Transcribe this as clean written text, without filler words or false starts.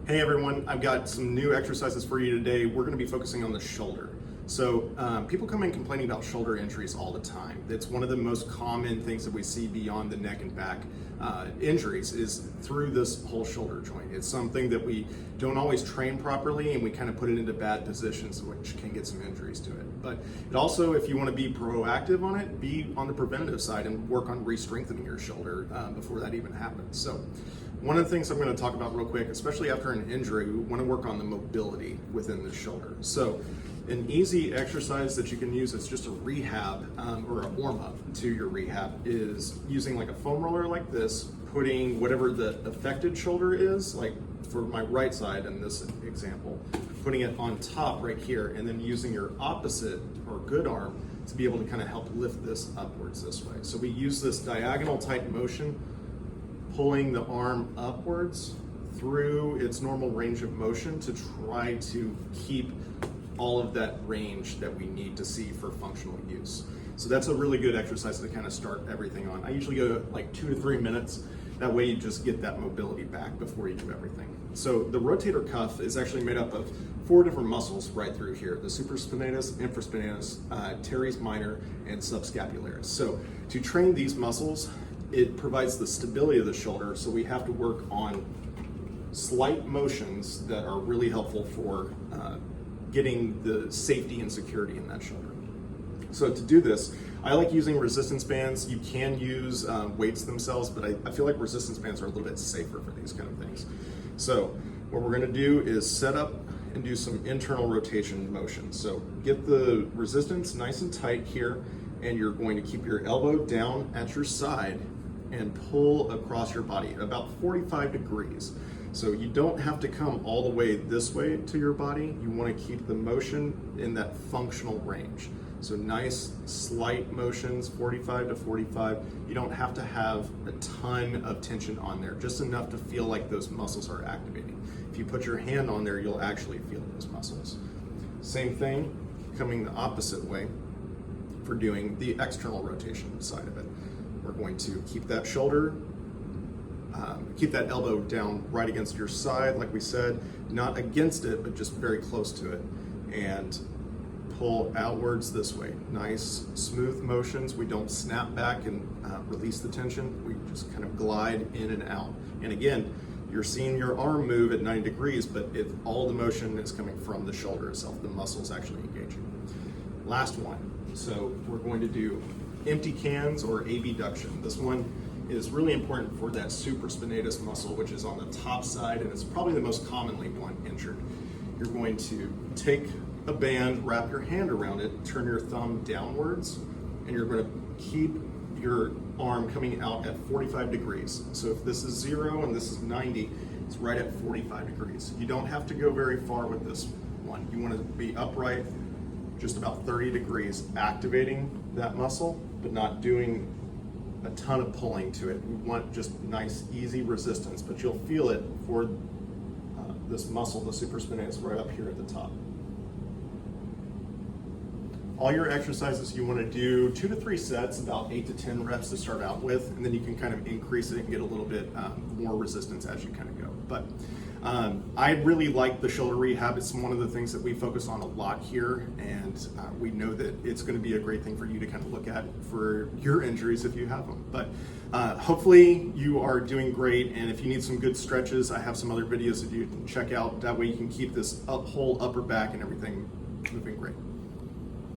Hey everyone, I've got some new exercises for you today. We're going to be focusing on the shoulder. So people come in complaining about shoulder injuries all the time. It's one of the most common things that we see beyond the neck and back injuries is through this whole shoulder joint. It's something that we don't always train properly and we kind of put it into bad positions, which can get some injuries to it. But it also, if you want to be proactive on it, be on the preventative side and work on re-strengthening your shoulder before that even happens. So one of the things I'm going to talk about real quick, especially after an injury, we want to work on the mobility within the shoulder. So an easy exercise that you can use as just a rehab or a warm-up to your rehab is using like a foam roller like this, putting whatever the affected shoulder is, like for my right side in this example, putting it on top right here, and then using your opposite or good arm to be able to kind of help lift this upwards this way. So we use this diagonal type motion, pulling the arm upwards through its normal range of motion to try to keep all of that range that we need to see for functional use. So that's a really good exercise to kind of start everything on. I usually go like 2 to 3 minutes. That way you just get that mobility back before you do everything. So the rotator cuff is actually made up of 4 different muscles right through here: the supraspinatus, infraspinatus, teres minor, and subscapularis. So to train these muscles, it provides the stability of the shoulder, so we have to work on slight motions that are really helpful for getting the safety and security in that shoulder. So to do this, I like using resistance bands. You can use weights themselves, but I feel like resistance bands are a little bit safer for these kind of things. So what we're going to do is set up and do some internal rotation motion. So get the resistance nice and tight here, and you're going to keep your elbow down at your side and pull across your body at about 45 degrees. So you don't have to come all the way this way to your body. You want to keep the motion in that functional range. So nice slight motions, 45 to 45. You don't have to have a ton of tension on there, just enough to feel like those muscles are activating. If you put your hand on there, you'll actually feel those muscles. Same thing, coming the opposite way for doing the external rotation side of it. We're going to keep that shoulder, keep that elbow down right against your side, like we said, not against it, but just very close to it, and pull outwards this way. Nice, smooth motions. We don't snap back and release the tension. We just kind of glide in and out. And again, you're seeing your arm move at 90 degrees, but all the motion is coming from the shoulder itself. The muscle's actually engaging. Last one. So we're going to do empty cans or abduction. This one is really important for that supraspinatus muscle, which is on the top side, and it's probably the most commonly one injured. You're going to take a band, wrap your hand around it, turn your thumb downwards, and you're going to keep your arm coming out at 45 degrees. So if this is 0 and this is 90, it's right at 45 degrees. You don't have to go very far with this one. You want to be upright, just about 30 degrees, activating that muscle, but not doing a ton of pulling to it. We want just nice, easy resistance, but you'll feel it for this muscle, the supraspinatus, right up here at the top. All your exercises you want to do 2 to 3 sets, about 8 to 10 reps to start out with, and then you can kind of increase it and get a little bit more resistance as you kind of go. But I really like the shoulder rehab. It's one of the things that we focus on a lot here, and we know that it's going to be a great thing for you to kind of look at for your injuries if you have them. But hopefully you are doing great, and if you need some good stretches, I have some other videos that you can check out. That way you can keep this whole upper back and everything moving great.